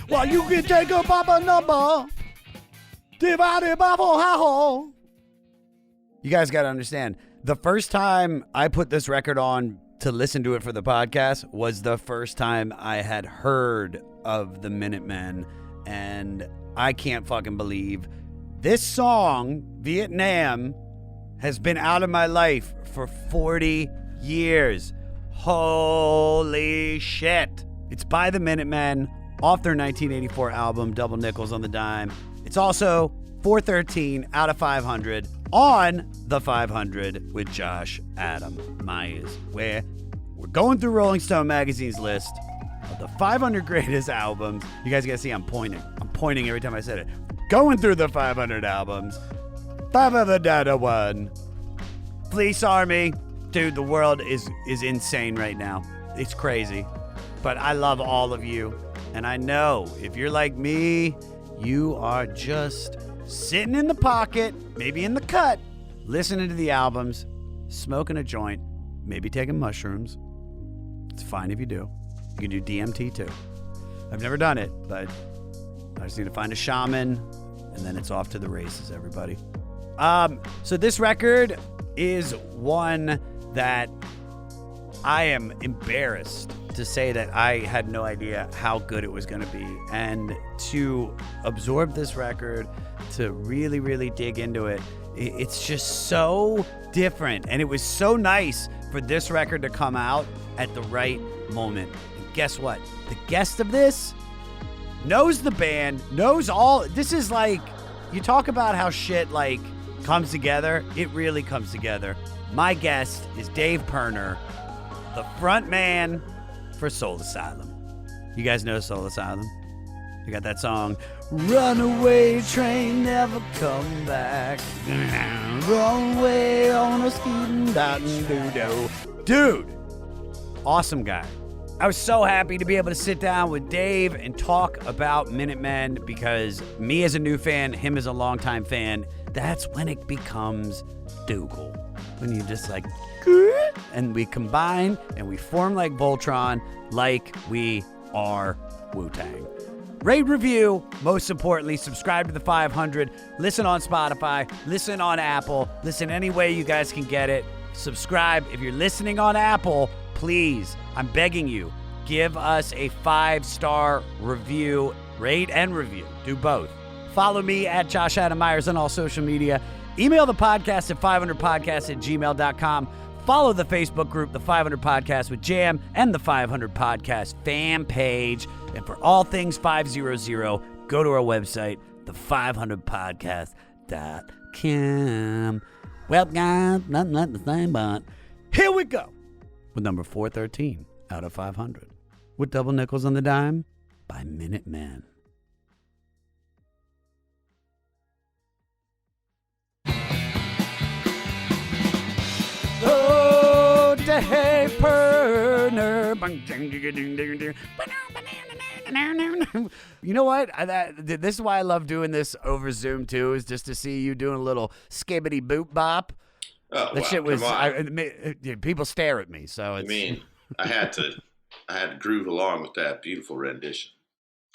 Well, you can take a papa number divided by 4 how. You guys got to understand, the first time I put this record on to listen to it for the podcast was the first time I had heard of the Minutemen, and I can't fucking believe this song, Vietnam, has been out of my life for 40 years. Holy shit. It's by the Minutemen off their 1984 album, Double Nickels on the Dime. It's also 413 out of 500 on the 500 with Josh Adam Myers, where we're going through Rolling Stone magazine's list of the 500 greatest albums. You guys gotta see I'm pointing. I'm pointing every time I said it. Going through the 500 albums. 501. Fleece Army. Dude, the world is insane right now. It's crazy. But I love all of you. And I know if you're like me, you are just sitting in the pocket, maybe in the cut, listening to the albums, smoking a joint, maybe taking mushrooms. It's fine if you do. You can do DMT too. I've never done it, but I just need to find a shaman, and then it's off to the races, everybody. So this record is one that I am embarrassed to say that I had no idea how good it was going to be. And to absorb this record, to really, really dig into it, it's just so different. And it was so nice for this record to come out at the right moment. And guess what? The guest of this knows the band, knows all. This is like, you talk about how shit like comes together. It really comes together. My guest is Dave Pirner, the front man for Soul Asylum. You guys know Soul Asylum? You got that song, Runaway Train Never Come Back. Wrong way on a speeding doo-doo. Dude, awesome guy. I was so happy to be able to sit down with Dave and talk about Minutemen, because me as a new fan, him as a longtime fan, that's when it becomes Dougal. When you just like, and we combine and we form like Voltron, like we are Wu-Tang. Rate, review, most importantly, subscribe to the 500. Listen on Spotify, listen on Apple, listen any way you guys can get it. Subscribe. If you're listening on Apple, please, I'm begging you, give us a 5-star review. Rate and review. Do both. Follow me at Josh Adam Myers on all social media. Email the podcast at 500podcast@gmail.com. Follow the Facebook group, The 500 Podcast with Jam, and the 500 Podcast fan page. And for all things 500, go to our website, the500podcast.com. Well, guys, nothing like the same, but here we go with number 413 out of 500 with Double Nickels on the Dime by Minutemen. Oh, Dave Pirner. You know what? This is why I love doing this over Zoom too, is just to see you doing a little skibbity boop bop. Oh, that shit was. People stare at me, so it's. I mean, I had to groove along with that beautiful rendition.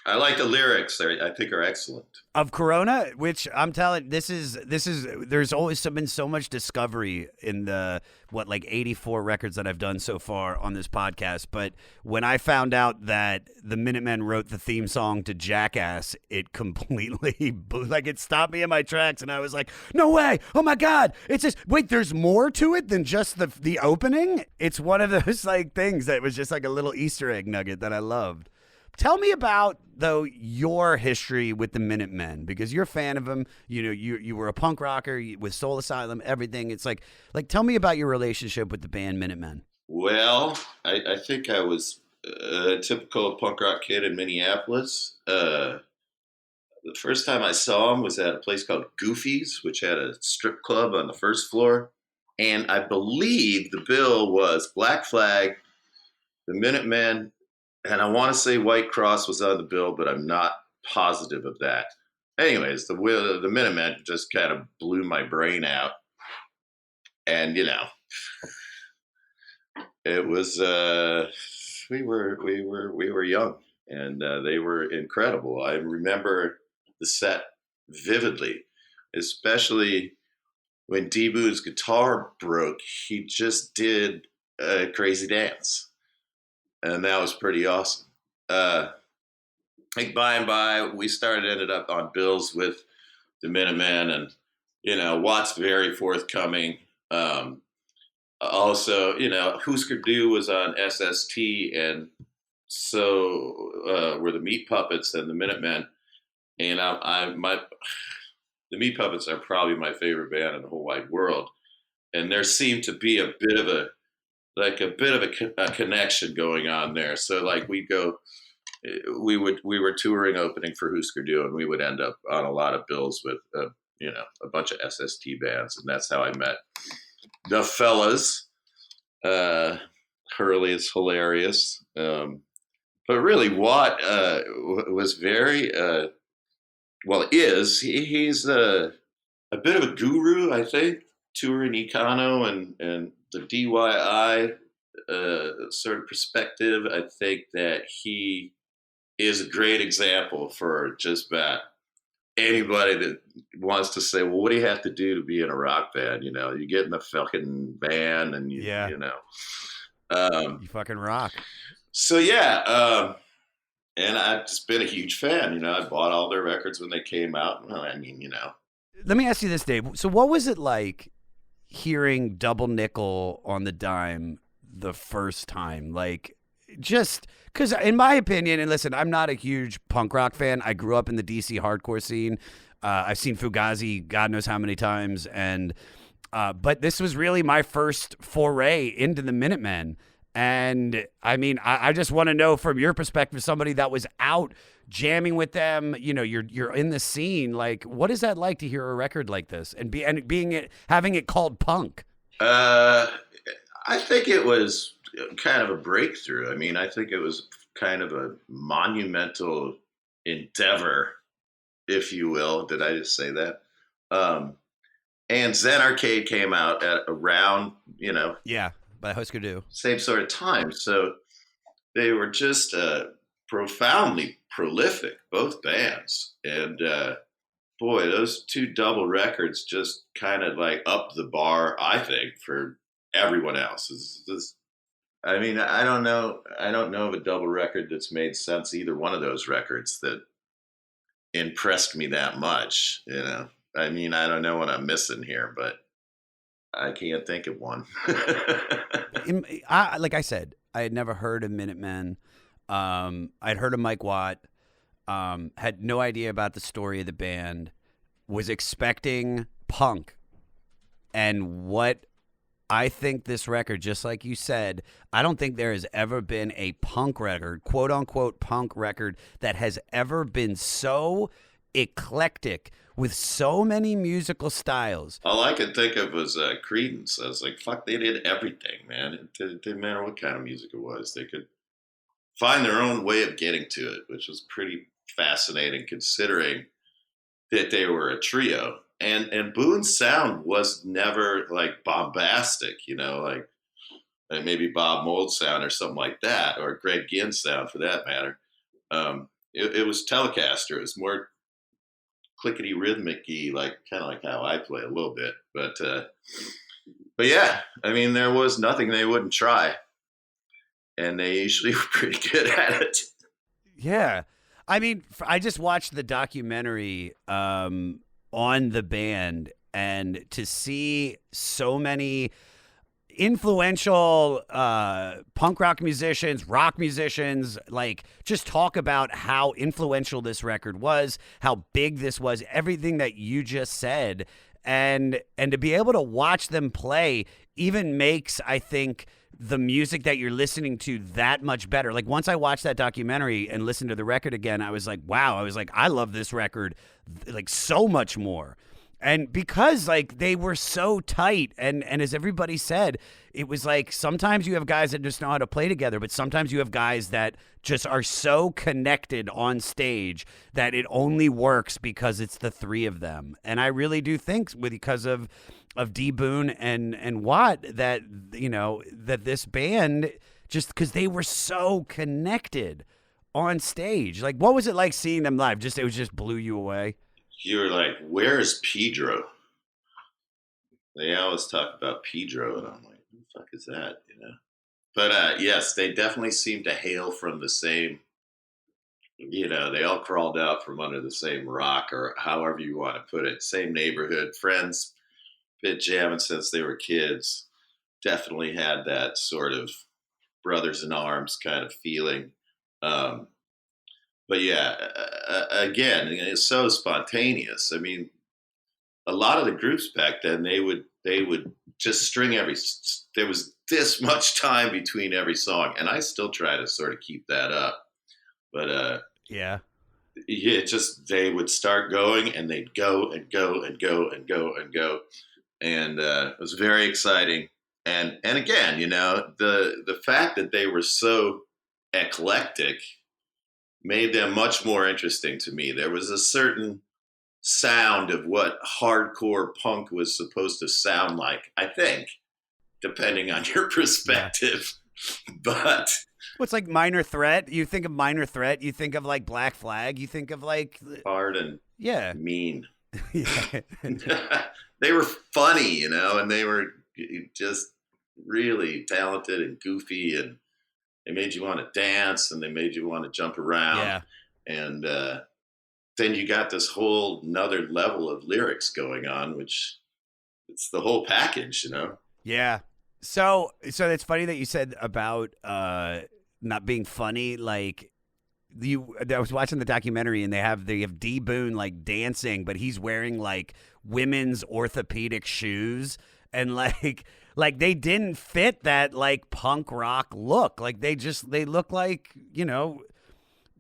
I like the lyrics; I think are excellent. Of Corona, which I'm telling, this is. There's always been so much discovery in the 84 records that I've done so far on this podcast. But when I found out that the Minutemen wrote the theme song to Jackass, it completely it stopped me in my tracks, and I was like, "No way! Oh my God! It's just wait. There's more to it than just the opening. It's one of those things that was just like a little Easter egg nugget that I loved." Tell me about, though, your history with the Minutemen, because you're a fan of them. You know, you were a punk rocker with Soul Asylum, everything. It's like tell me about your relationship with the band Minutemen. Well, I think I was a typical punk rock kid in Minneapolis. The first time I saw them was at a place called Goofy's, which had a strip club on the first floor. And I believe the bill was Black Flag, the Minutemen, and I want to say White Cross was on the bill, but I'm not positive of that. Anyways, the Minutemen just kind of blew my brain out. And, It was we were young, and they were incredible. I remember the set vividly, especially when Deebu's guitar broke. He just did a crazy dance, and that was pretty awesome. I think by and by we ended up on bills with the Minutemen, and Watt's very forthcoming. Also, Husker Du was on SST, and so were the Meat Puppets and the Minutemen. And the Meat Puppets are probably my favorite band in the whole wide world. And there seemed to be a bit of a connection going on there. So like we were touring opening for Husker Du, and we would end up on a lot of bills with a bunch of SST bands, and that's how I met the fellas. Hurley is hilarious, but really Watt was very he's a bit of a guru, I think, touring Econo and the DIY sort of perspective. I think that he is a great example for just about anybody that wants to say, well, what do you have to do to be in a rock band? You get in the fucking van and you fucking rock. So and I've just been a huge fan. I bought all their records when they came out. Let me ask you this, Dave. So what was it like hearing Double Nickel on the Dime the first time? Like, just because in my opinion, and listen, I'm not a huge punk rock fan. I grew up in the DC hardcore scene. I've seen Fugazi God knows how many times, and but this was really my first foray into the Minutemen. And I mean, I just want to know from your perspective, somebody that was out jamming with them, you're in the scene. Like, what is that like to hear a record like this and having it called punk? I think it was kind of a breakthrough. I mean, I think it was kind of a monumental endeavor, if you will. Did I just say that? And Zen Arcade came out at around, by Husker Du. Same sort of time. So they were just profoundly prolific, both bands. And boy, those two double records just kind of like upped the bar, I think, for everyone else. I mean, I don't know of a double record that's made sense, either one of those records, that impressed me that much. I mean, I don't know what I'm missing here, but I can't think of one. Like I said, I had never heard of Minutemen. I'd heard of Mike Watt. Had no idea about the story of the band. Was expecting punk. And what I think this record, just like you said, I don't think there has ever been a punk record, quote unquote punk record, that has ever been so eclectic with so many musical styles. All I could think of was Creedence. I was like, fuck, they did everything, man. It didn't matter what kind of music it was. They could find their own way of getting to it, which was pretty fascinating considering that they were a trio. And Boone's sound was never like bombastic, like maybe Bob Mold's sound or something like that, or Greg Ginn's sound for that matter. It was Telecaster. It was more clickety rhythmic-y, like kind of like how I play a little bit. But yeah, I mean, there was nothing they wouldn't try, and they usually were pretty good at it. Yeah, I mean, I just watched the documentary on the band, and to see so many influential punk rock musicians, rock musicians, like just talk about how influential this record was, how big this was, everything that you just said, and to be able to watch them play even makes, I think, the music that you're listening to that much better. Like once I watched that documentary and listened to the record again, I was like, wow, I love this record like so much more. And because like they were so tight, and as everybody said, it was like sometimes you have guys that just know how to play together, but sometimes you have guys that just are so connected on stage that it only works because it's the three of them. And I really do think because of D Boon and Watt that that this band, just because they were so connected on stage. Like, what was it like seeing them live? It just blew you away. You were like, where is Pedro? They always talk about Pedro, and I'm like, who the fuck is that? But yes, they definitely seem to hail from the same. They all crawled out from under the same rock, or however you want to put it. Same neighborhood, friends, been jamming since they were kids. Definitely had that sort of brothers in arms kind of feeling. But yeah, again, it's so spontaneous. I mean, a lot of the groups back then, they would just string there was this much time between every song, and I still try to sort of keep that up. But yeah, they would start going, and they'd go and go and go and go and go, and it was very exciting. And again, the fact that they were so eclectic made them much more interesting to me. There was a certain sound of what hardcore punk was supposed to sound like, I think, depending on your perspective. Yeah. But what's like Minor Threat? You think of Minor Threat, you think of like Black Flag, you think of like hard and mean. They were funny, and they were just really talented and goofy, and they made you want to dance, and they made you want to jump around. Yeah. And then you got this whole another level of lyrics going on, which it's the whole package, Yeah. So it's funny that you said about not being funny. Like I was watching the documentary, and they have D Boon like dancing, but he's wearing like women's orthopedic shoes, and like they didn't fit that like punk rock look. Like they look like,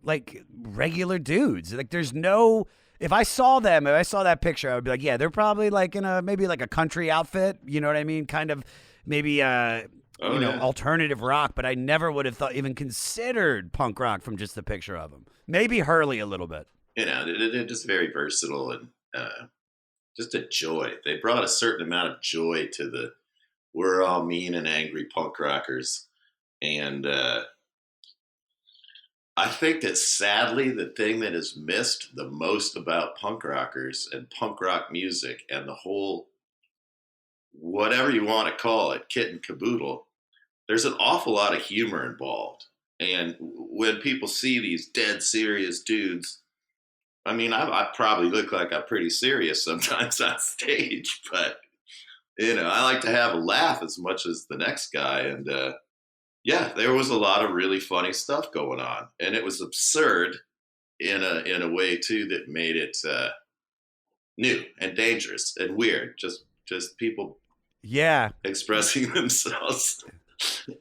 like regular dudes. Like there's no, if I saw that picture, I would be like, yeah, they're probably like in maybe like a country outfit. You know what I mean? Kind of maybe, alternative rock, but I never would have even considered punk rock from just the picture of them. Maybe Hurley a little bit. They're just very versatile and just a joy. They brought a certain amount of joy to we're all mean and angry punk rockers. And I think that sadly, the thing that is missed the most about punk rockers and punk rock music and the whole, whatever you want to call it, kit and caboodle, there's an awful lot of humor involved. And when people see these dead serious dudes, I mean, I probably look like I'm pretty serious sometimes on stage, but I like to have a laugh as much as the next guy. And there was a lot of really funny stuff going on, and it was absurd in a way too that made it new and dangerous and weird. Just people, expressing themselves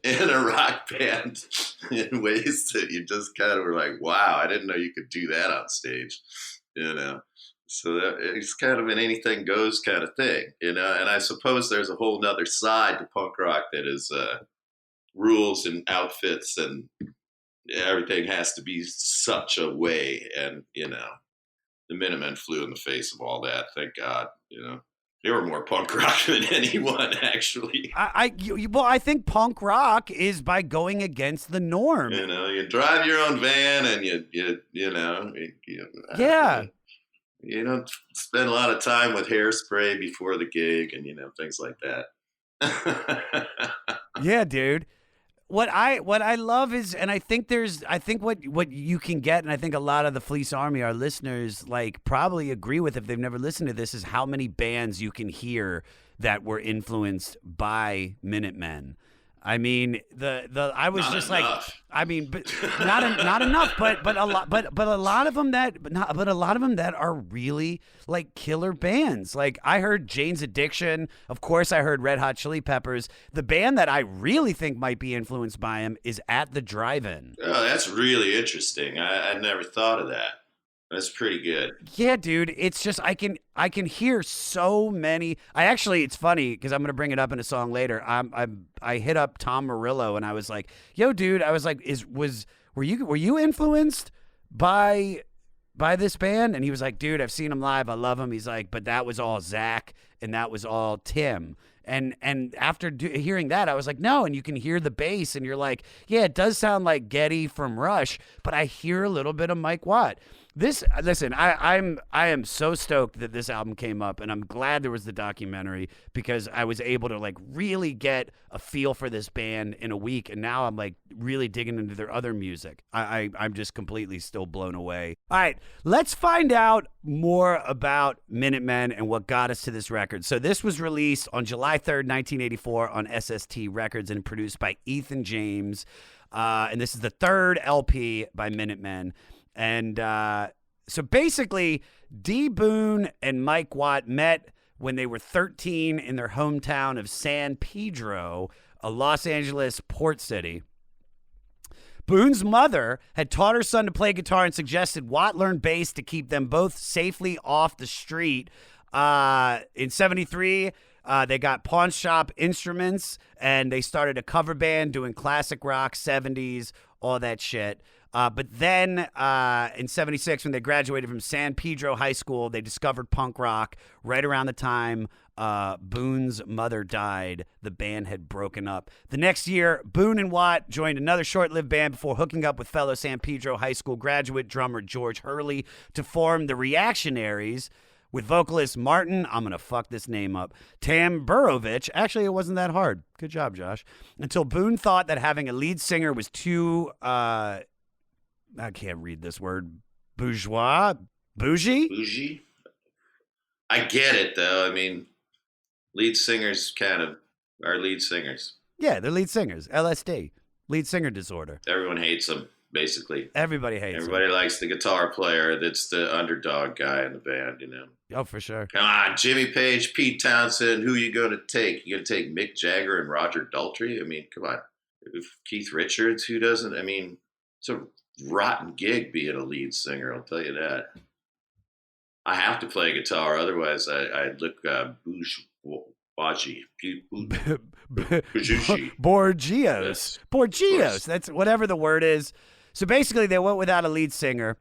in a rock band in ways that you just kind of were like, wow, I didn't know you could do that on stage, So it's kind of an anything goes kind of thing, and I suppose there's a whole nother side to punk rock that is rules and outfits, and everything has to be such a way. And, the Minutemen flew in the face of all that. Thank God, They were more punk rock than anyone, actually. I think punk rock is by going against the norm. You drive your own van, and you don't spend a lot of time with hairspray before the gig, and things like that. Yeah, dude. What I love is, and I think what you can get, and I think a lot of the Fleece Army, our listeners, like probably agree with if they've never listened to this, is how many bands you can hear that were influenced by Minutemen. I mean, I was not just enough. like, I mean, but not enough, but a lot of them that are really like killer bands. Like I heard Jane's Addiction, of course I heard Red Hot Chili Peppers. The band that I really think might be influenced by him is At the Drive-In. Oh, that's really interesting. I never thought of that. That's pretty good. Yeah, dude, it's just I can hear so many. It's funny because I'm gonna bring it up in a song later. I hit up Tom Morello and I was like, "Yo, dude," I was like, were you influenced by this band?" And he was like, "Dude, I've seen him live. I love him." He's like, "But that was all Zach and that was all Tim." And after hearing that, I was like, "No." And you can hear the bass, and you're like, "Yeah, it does sound like Geddy from Rush, but I hear a little bit of Mike Watt." Listen, I am so stoked that this album came up, and I'm glad there was the documentary because I was able to like really get a feel for this band in a week, and now I'm like really digging into their other music. I'm just completely still blown away. All right, let's find out more about Minutemen and what got us to this record. So this was released on July 3rd, 1984 on SST Records and produced by Ethan James. And this is the third LP by Minutemen. And so basically, D. Boone and Mike Watt met when they were 13 in their hometown of San Pedro, a Los Angeles port city. Boone's mother had taught her son to play guitar and suggested Watt learn bass to keep them both safely off the street. In 73, they got pawn shop instruments, and they started a cover band doing classic rock, 70s, all that shit. But then in 76, when they graduated from San Pedro High School, they discovered punk rock. Right around the time Boone's mother died, the band had broken up. The next year, Boone and Watt joined another short-lived band before hooking up with fellow San Pedro High School graduate drummer George Hurley to form the Reactionaries, with vocalist Martin, I'm going to fuck this name up, Tamburovich. Actually, it wasn't that hard. Good job, Josh. Until Boone thought that having a lead singer was too... I can't read this word. Bourgeois? Bougie? Bougie? I get it, though. I mean, lead singers kind of are lead singers. Yeah, they're lead singers. LSD. Lead singer disorder. Everyone hates them, basically. Everybody hates Everybody them. likes the guitar player that's the underdog guy in the band, you know? Oh, for sure. Come on, Jimmy Page, Pete Townsend, who you going to take? You going to take Mick Jagger and Roger Daltrey? I mean, come on. If Keith Richards, who doesn't? I mean, it's a rotten gig being a lead singer, I'll tell you that. I have to play guitar, otherwise I'd look bourgeois. Borgios. Yes, Borgios. That's whatever the word is. So basically, they went without a lead singer.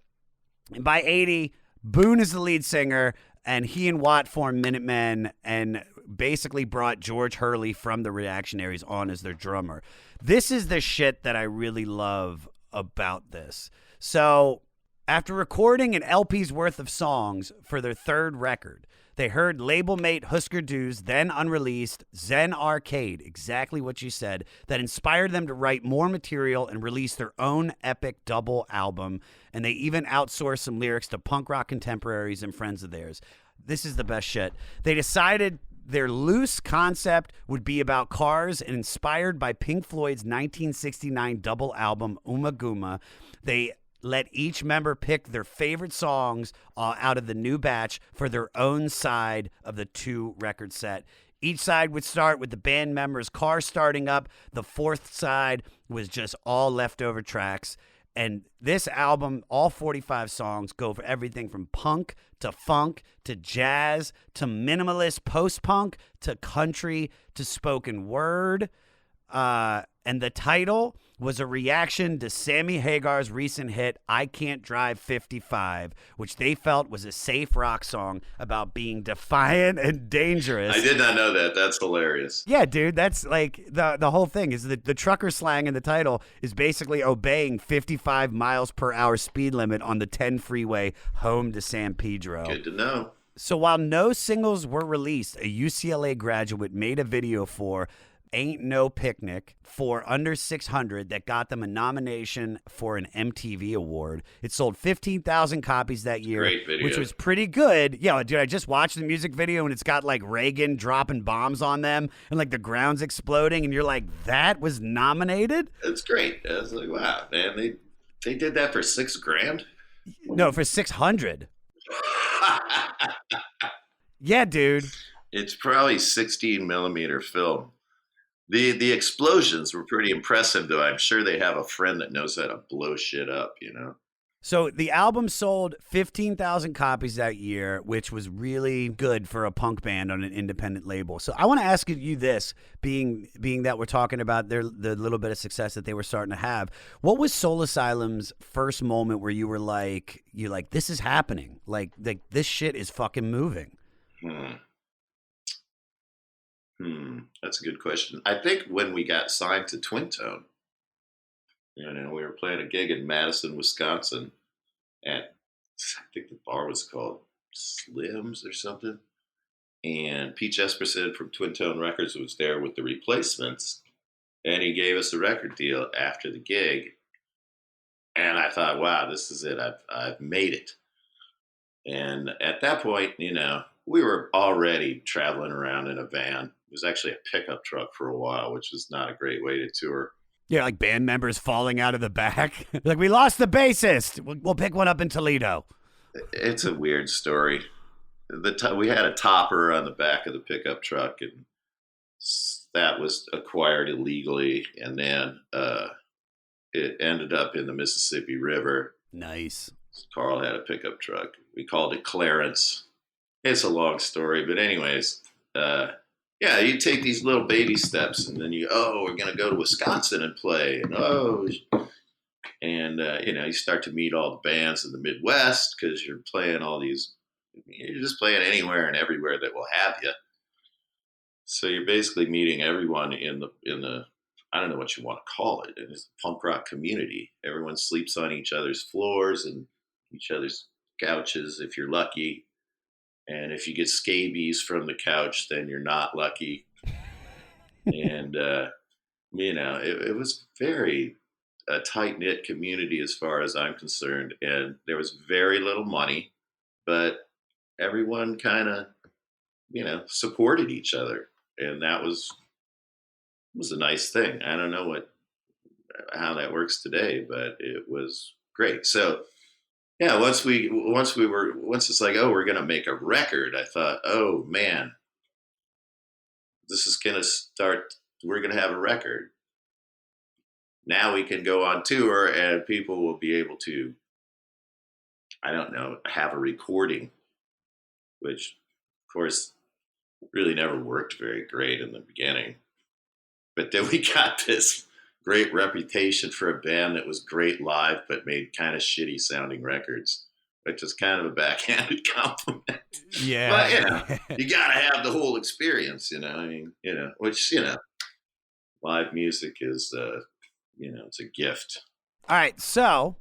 And by 80, Boone is the lead singer, and he and Watt formed Minutemen and basically brought George Hurley from the Reactionaries on as their drummer. This is the shit that I really love about this. So after recording an LP's worth of songs for their third record, they heard label mate Husker Du's then unreleased Zen Arcade, exactly what you said, that inspired them to write more material and release their own epic double album. And they even outsourced some lyrics to punk rock contemporaries and friends of theirs. This is the best shit. They decided their loose concept would be about cars, and inspired by Pink Floyd's 1969 double album Umaguma, they let each member pick their favorite songs out of the new batch for their own side of the two-record set. Each side would start with the band members' car starting up. The fourth side was just all leftover tracks. And this album, all 45 songs, go for everything from punk to funk to jazz to minimalist post-punk to country to spoken word. And the title was a reaction to Sammy Hagar's recent hit, I Can't Drive 55, which they felt was a safe rock song about being defiant and dangerous. I did not know that. That's hilarious. Yeah, dude, that's like the whole thing is the trucker slang in the title is basically obeying 55 miles per hour speed limit on the 10 freeway home to San Pedro. Good to know. So while no singles were released, a UCLA graduate made a video for Ain't No Picnic for Under 600 that got them a nomination for an MTV award. It sold 15,000 copies that year, Great video. which was pretty good. Yeah, dude, I just watched the music video and it's got like Reagan dropping bombs on them and like the ground's exploding and you're like, that was nominated? It's great. I was like, wow, man, they did that for $6,000? No, for 600. Yeah, dude. It's probably 16 millimeter film. The explosions were pretty impressive, though. I'm sure they have a friend that knows how to blow shit up, you know? So the album sold 15,000 copies that year, which was really good for a punk band on an independent label. So I want to ask you this, being that we're talking about the little bit of success that they were starting to have. What was Soul Asylum's first moment where you were like, this is happening? Like this shit is fucking moving. That's a good question. I think when we got signed to Twin Tone, we were playing a gig in Madison, Wisconsin, at I think the bar was called Slim's or something. And Pete Jesperson from Twin Tone Records was there with the Replacements, and he gave us a record deal after the gig. And I thought, wow, this is it. I've made it. And at that point, we were already traveling around in a van. It was actually a pickup truck for a while, which is not a great way to tour. Yeah, like band members falling out of the back. Like, we lost the bassist. We'll pick one up in Toledo. It's a weird story. We had a topper on the back of the pickup truck, and that was acquired illegally. And then it ended up in the Mississippi River. Nice. Carl had a pickup truck. We called it Clarence. It's a long story, but anyways, yeah, you take these little baby steps, and then we're going to go to Wisconsin and play. And, you start to meet all the bands in the Midwest because you're playing you're just playing anywhere and everywhere that will have you. So you're basically meeting everyone in the I don't know what you want to call it. It's a punk rock community. Everyone sleeps on each other's floors and each other's couches if you're lucky. And if you get scabies from the couch, then you're not lucky. And, it was very a tight-knit community as far as I'm concerned. And there was very little money, but everyone kind of, supported each other. And that was a nice thing. I don't know how that works today, but it was great. So, yeah, once it's like, we're going to make a record, I thought, oh man, this is going to start, we're going to have a record. Now we can go on tour and people will be able to, I don't know, have a recording, which of course really never worked very great in the beginning. But then we got this great reputation for a band that was great live, but made kind of shitty sounding records, which is kind of a backhanded compliment. Yeah. But, you got to have the whole experience, which, live music is, it's a gift. All right. So,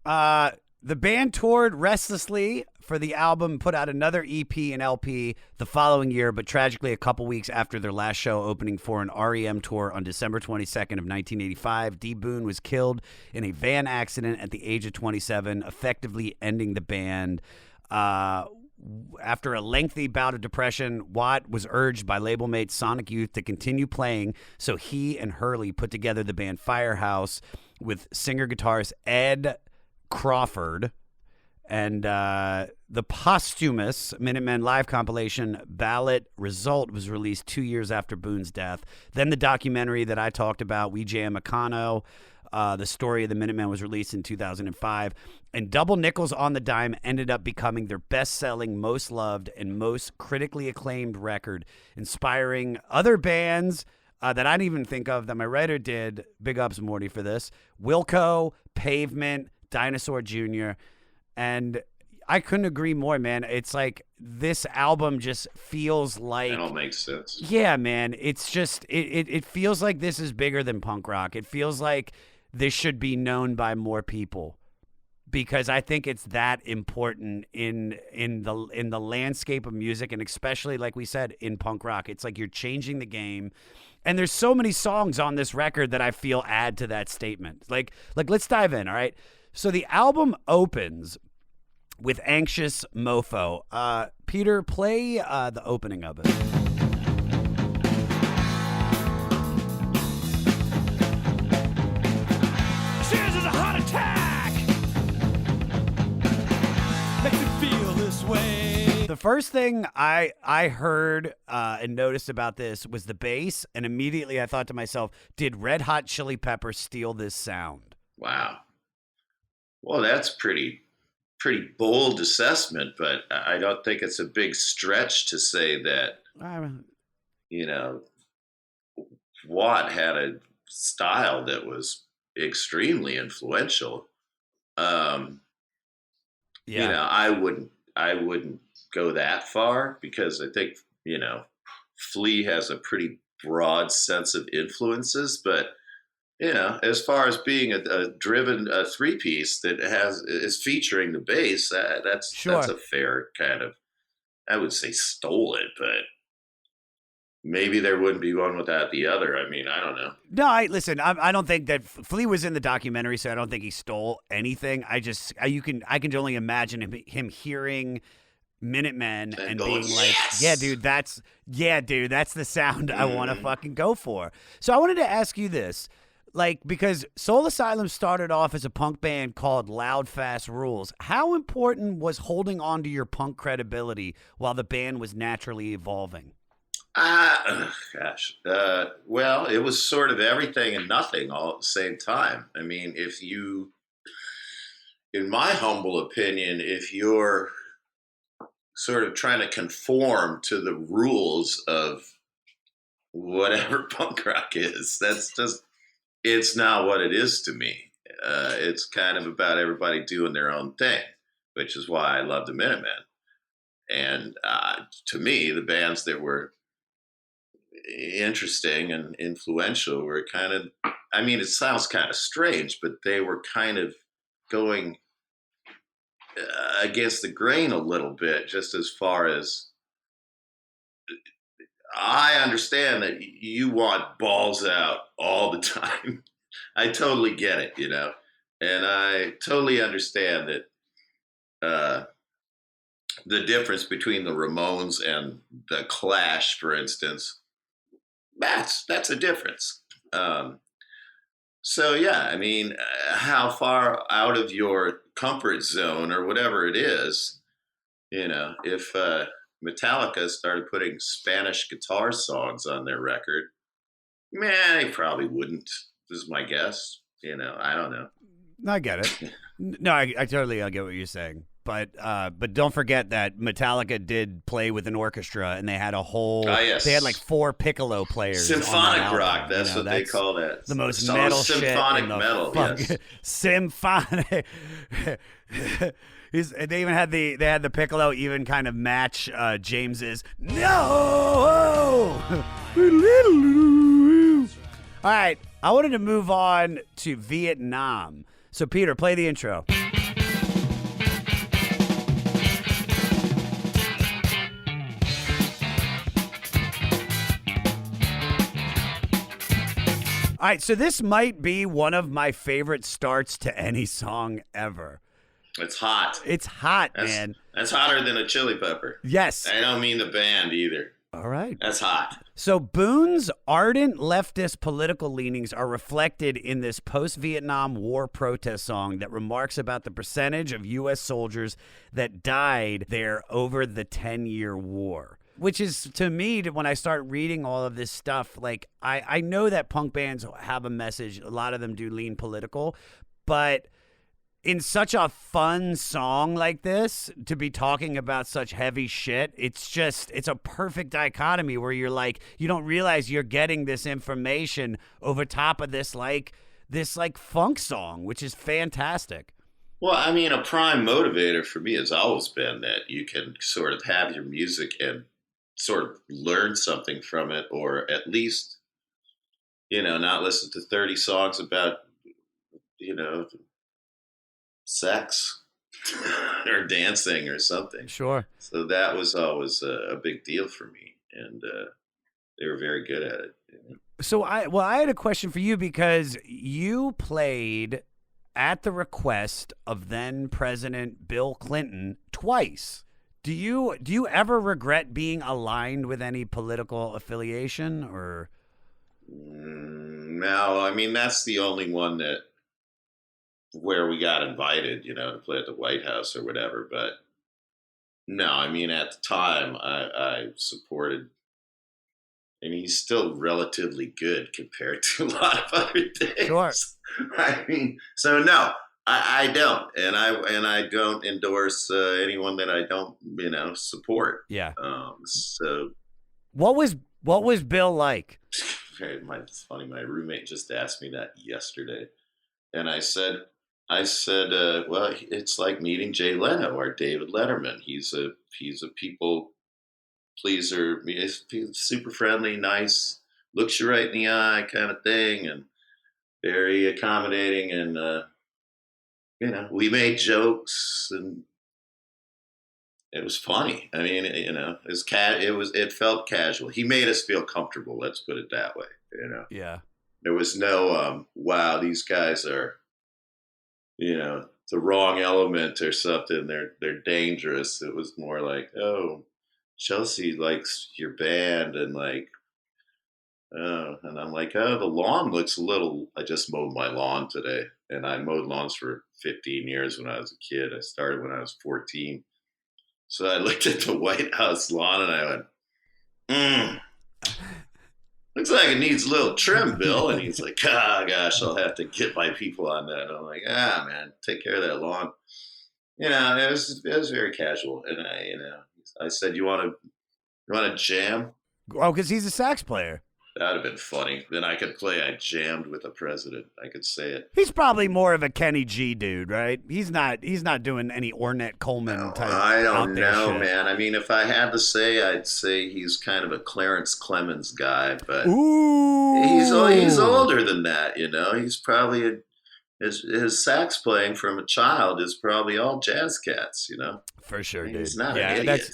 the band toured restlessly for the album, put out another EP and LP the following year, but tragically a couple weeks after their last show, opening for an REM tour on December 22nd of 1985, D. Boon was killed in a van accident at the age of 27, effectively ending the band. After a lengthy bout of depression, Watt was urged by label mate Sonic Youth to continue playing, so he and Hurley put together the band Firehouse with singer-guitarist Ed Crawford, and the posthumous Minutemen live compilation Ballot Result was released 2 years after Boone's death. Then the documentary that I talked about, We Jam Econo, the story of the Minutemen, was released in 2005. And Double Nickels on the Dime ended up becoming their best-selling, most loved, and most critically acclaimed record, inspiring other bands that I didn't even think of that my writer did. Big ups, Morty, for this. Wilco, Pavement, Dinosaur Jr., and I couldn't agree more, man. It's like this album just feels like... It all makes sense. Yeah, man. It's just... It feels like this is bigger than punk rock. It feels like this should be known by more people, because I think it's that important in the landscape of music, and especially, like we said, in punk rock. It's like you're changing the game. And there's so many songs on this record that I feel add to that statement. Like let's dive in, all right? So the album opens with Anxious Mofo. Peter, play the opening of it. Cheers is a heart attack! Makes it feel this way. The first thing I heard and noticed about this was the bass, and immediately I thought to myself, did Red Hot Chili Peppers steal this sound? Wow. Well, that's pretty bold assessment, but I don't think it's a big stretch to say that, Uh, you know, Watt had a style that was extremely influential. Um, yeah, I wouldn't go that far because I think, Flea has a pretty broad sense of influences, but as far as being a driven three piece that is featuring the bass, that's sure. a fair kind of, I would say, stole it, but maybe there wouldn't be one without the other. I mean, I don't know. No, listen. I don't think that Flea was in the documentary, so I don't think he stole anything. I can only imagine him hearing Minutemen And and going, being like, yes. yeah, dude, that's the sound I want to Mm. fucking go for. So I wanted to ask you this. Like, because Soul Asylum started off as a punk band called Loud Fast Rules. How important was holding on to your punk credibility while the band was naturally evolving? Gosh. Well, it was sort of everything and nothing all at the same time. I mean, in my humble opinion, if you're sort of trying to conform to the rules of whatever punk rock is, it's not what it is to me. It's kind of about everybody doing their own thing, which is why I love the Minutemen. And to me, the bands that were interesting and influential were kind of, I mean, it sounds kind of strange, but they were kind of going against the grain a little bit, just as far as I understand that you want balls out all the time. I totally get it. And I totally understand that uh, the difference between the Ramones and the Clash, for instance, that's a difference. Um, So yeah, I mean, how far out of your comfort zone or whatever it is, if Metallica started putting Spanish guitar songs on their record, man, they probably wouldn't. This is my guess. I don't know. I get it. No, I totally get what you're saying. But don't forget that Metallica did play with an orchestra, and Ah, they had like yes, 4 piccolo players on that symphonic album. rock. That's what they That's call that. the The most song metal shit in symphonic the metal. fuck. Yes. Symphonic. They even had the piccolo even kind of match James's no. All right, I wanted to move on to Vietnam. So Peter, play the intro. All right, so this might be one of my favorite starts to any song ever. It's hot. It's hot, That's man. that's hotter than a chili pepper. Yes. I don't mean the band either. All right. That's hot. So Boone's ardent leftist political leanings are reflected in this post-Vietnam War protest song that remarks about the percentage of U.S. soldiers that died there over the 10-year war. Which is, to me, when I start reading all of this stuff, like, I know that punk bands have a message. A lot of them do lean political. But in such a fun song like this, to be talking about such heavy shit, it's a perfect dichotomy where you're like, you don't realize you're getting this information over top of this funk song, which is fantastic. Well, I mean, a prime motivator for me has always been that you can sort of have your music and sort of learn something from it, or at least, not listen to 30 songs about, you know, sex or dancing or something. Sure. So that was always a big deal for me. And they were very good at it. So I had a question for you because you played at the request of then President Bill Clinton twice. Do you ever regret being aligned with any political affiliation or? No, I mean, that's the only one where we got invited, to play at the White House or whatever. But no, I mean, at the time, I supported. I mean, he's still relatively good compared to a lot of other things. Sure. I mean, so no, I don't, and I don't endorse anyone that I don't, support. Yeah. So What was Bill like? it's funny. My roommate just asked me that yesterday, and I said, well, it's like meeting Jay Leno or David Letterman. He's a people pleaser. He's super friendly, nice, looks you right in the eye, kind of thing, and very accommodating. And we made jokes, and it was funny. I mean, it felt casual. He made us feel comfortable. Let's put it that way. Yeah. There was no wow, these guys are the wrong element or something. They're dangerous. It was more like, oh, Chelsea likes your band, and like, oh, and I'm like, oh, the lawn looks a little. I just mowed my lawn today, and I mowed lawns for 15 years when I was a kid. I started when I was 14. So I looked at the White House lawn and I went, looks like it needs a little trim, Bill. And he's like, gosh, I'll have to get my people on that. And I'm like, man, take care of that lawn. It was very casual. And I said, you want to jam? Oh, because he's a sax player. That'd have been funny. Then I could play I Jammed with the President. I could say it. He's probably more of a Kenny G dude, right? He's not doing any Ornette Coleman type. I don't know, shit. man. I mean, if I had to say, I'd say he's kind of a Clarence Clemens guy, but Ooh. he's older than that. He's probably his sax playing from a child is probably all jazz cats. For sure, dude. He's not an idiot.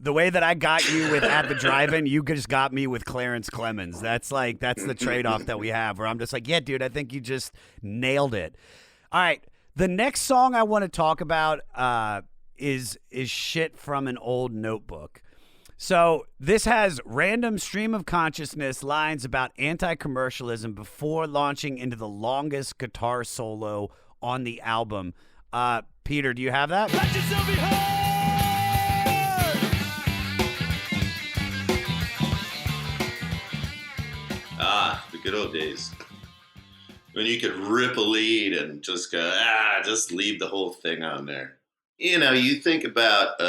The way that I got you with At the Drive-In, you just got me with Clarence Clemens. That's the trade-off that we have, where I'm just like, yeah, dude, I think you just nailed it. All right, the next song I want to talk about is shit from an old notebook. So this has random stream of consciousness lines about anti-commercialism before launching into the longest guitar solo on the album. Peter, do you have that? Let yourself be heard! The good old days when you could rip a lead and just go, just leave the whole thing on there. You think about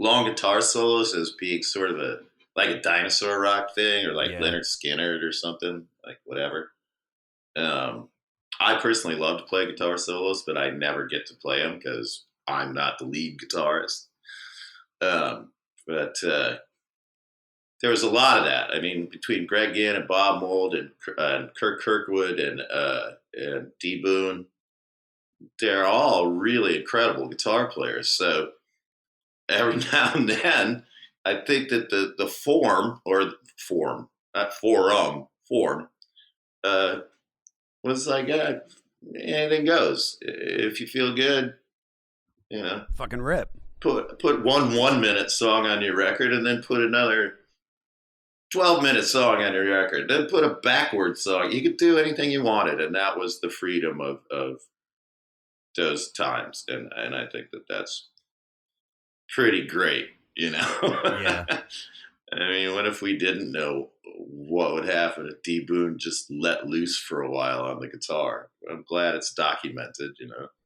long guitar solos as being sort of like a dinosaur rock thing, or like Leonard Skinner or something, like whatever. I personally love to play guitar solos, but I never get to play them because I'm not the lead guitarist. But there was a lot of that. I mean, between Greg Ginn and Bob Mould and Kirk Kirkwood and D Boon, they're all really incredible guitar players. So every now and then, I think that the form was like, anything goes. If you feel good, fucking rip. Put one 1-minute song on your record, and then put another 12-minute song on your record, then put a backward song. You could do anything you wanted, and that was the freedom of those times. And I think that that's pretty great, Yeah. I mean, what if we didn't know what would happen if D Boon just let loose for a while on the guitar? I'm glad it's documented,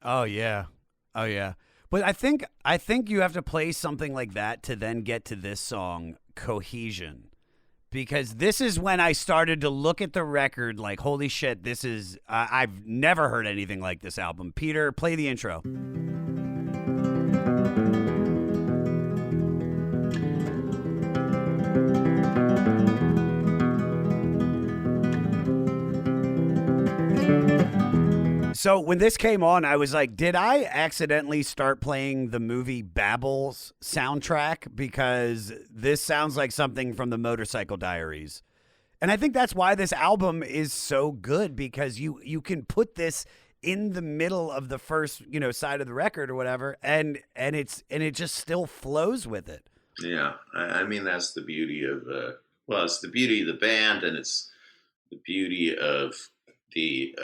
Oh yeah. But I think you have to play something like that to then get to this song, Cohesion. Because this is when I started to look at the record like, holy shit, this is, I've never heard anything like this album. Peter, play the intro. So when this came on, I was like, did I accidentally start playing the movie Babel's soundtrack? Because this sounds like something from the Motorcycle Diaries. And I think that's why this album is so good, because you can put this in the middle of the first, side of the record or whatever, and it just still flows with it. Yeah. I mean, that's the beauty of, it's the beauty of the band, and it's the beauty of the,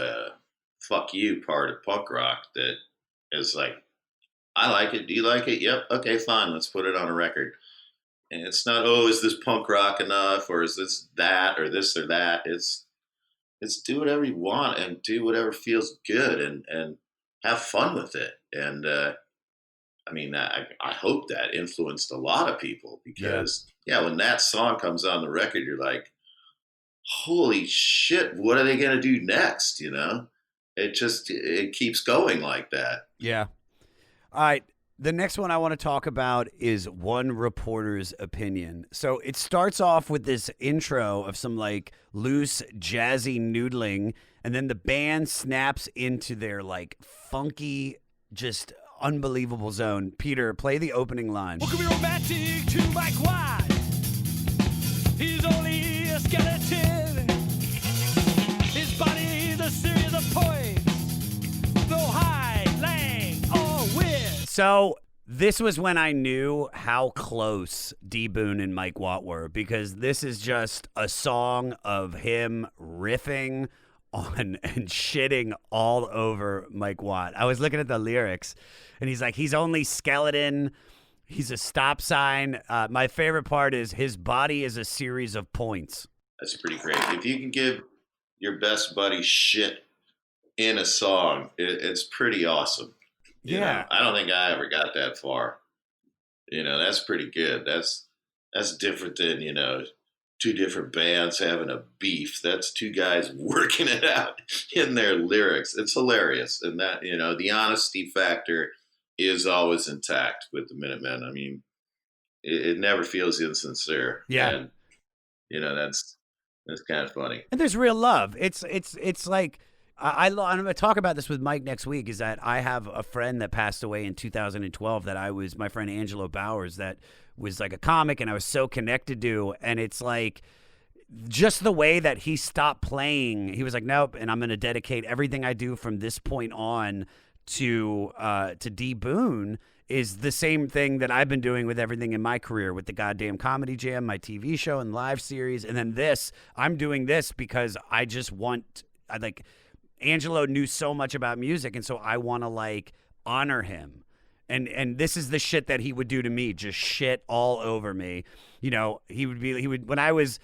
fuck you part of punk rock that is like, I like it. Do you like it? Yep. Okay, fine. Let's put it on a record. And it's not, is this punk rock enough, or is this that, or this or that? It's It's do whatever you want and do whatever feels good and have fun with it. And I mean, I hope that influenced a lot of people Yeah. because, yeah, when that song comes on the record, you're like, holy shit, what are they going to do next? You know, it keeps going like that. Yeah. All right. The next one I want to talk about is one reporter's opinion. So it starts off with this intro of some like loose, jazzy noodling, and then the band snaps into their like funky, just unbelievable zone. Peter, play the opening line. What could be romantic to Mike White? He's only a skeleton. His body the series of points. No high, lang, or width. So this was when I knew how close D Boon and Mike Watt were, because this is just a song of him riffing on and shitting all over Mike Watt. I was looking at the lyrics and he's like, he's only skeleton. He's a stop sign. My favorite part is his body is a series of points. That's pretty great. If you can give your best buddy shit in a song, it's pretty awesome. You know? I don't think I ever got that far. You know, that's pretty good. That's different than, you know, two different bands having a beef. That's two guys working it out in their lyrics. It's hilarious. And that, you know, the honesty factor is always intact with the Minutemen. I mean, it never feels insincere. Yeah. And, you know, that's kind of funny. And there's real love. It's like, I'm going to talk about this with Mike next week, is that I have a friend that passed away in 2012 that my friend Angelo Bowers, that was like a comic and I was so connected to. And it's like just the way that he stopped playing. He was like, nope. And I'm going to dedicate everything I do from this point on to D Boon, is the same thing that I've been doing with everything in my career, with the goddamn Comedy Jam, my TV show and live series. And then I'm doing this because I Angelo knew so much about music, and so I want to like honor him. And this is the shit that he would do to me, just shit all over me. You know, he would when I was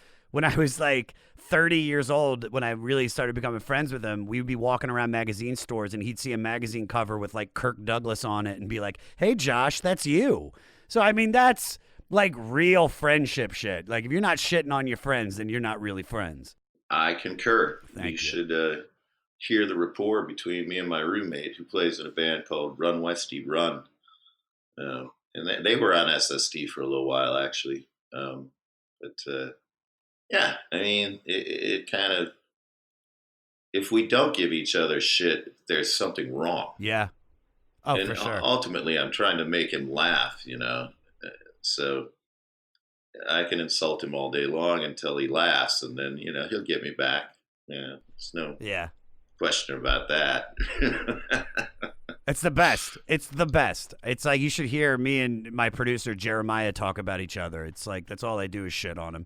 like 30 years old, when I really started becoming friends with him, we would be walking around magazine stores and he'd see a magazine cover with like Kirk Douglas on it and be like, "Hey Josh, that's you." So I mean, that's like real friendship shit. Like if you're not shitting on your friends, then you're not really friends. I concur. Thank you. Should hear the rapport between me and my roommate, who plays in a band called Run Westy Run. And they were on SST for a little while, actually. Yeah, I mean, it kind of, if we don't give each other shit, there's something wrong. Yeah. Oh, and for sure. Ultimately, I'm trying to make him laugh, you know? So I can insult him all day long until he laughs, and then, you know, he'll get me back. Yeah, there's no question about that. It's the best. It's the best. It's like you should hear me and my producer Jeremiah talk about each other. It's like that's all I do is shit on him.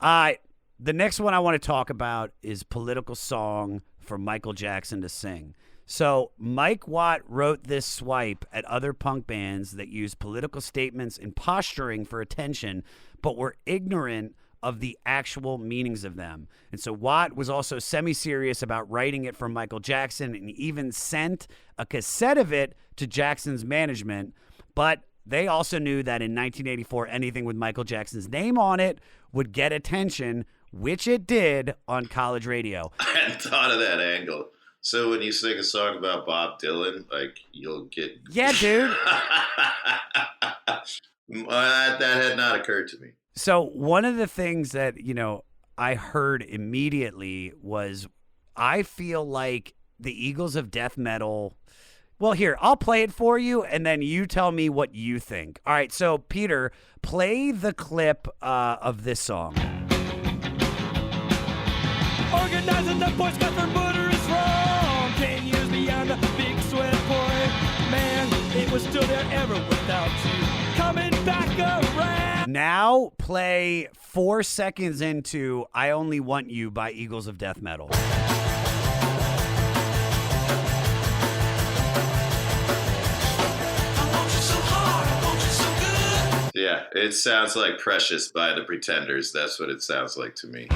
The next one I want to talk about is political song for Michael Jackson to sing. So Mike Watt wrote this swipe at other punk bands that use political statements and posturing for attention, but were ignorant of the actual meanings of them. And so Watt was also semi-serious about writing it for Michael Jackson and even sent a cassette of it to Jackson's management. But they also knew that in 1984, anything with Michael Jackson's name on it would get attention, which it did on college radio. I hadn't thought of that angle. So when you sing a song about Bob Dylan, like you'll get... Yeah, dude. That had not occurred to me. So one of the things that, you know, I heard immediately was, I feel like the Eagles of death metal. Well, here, I'll play it for you, and then you tell me what you think. All right, so Peter, play the clip of this song. Organizing the Boy Scouts for murder is wrong. 10 years beyond the big sweat boy. Man, it was still there ever without you coming back around. Now play 4 seconds into I Only Want You by Eagles of Death Metal. Yeah, it sounds like Precious by the Pretenders. That's what it sounds like to me.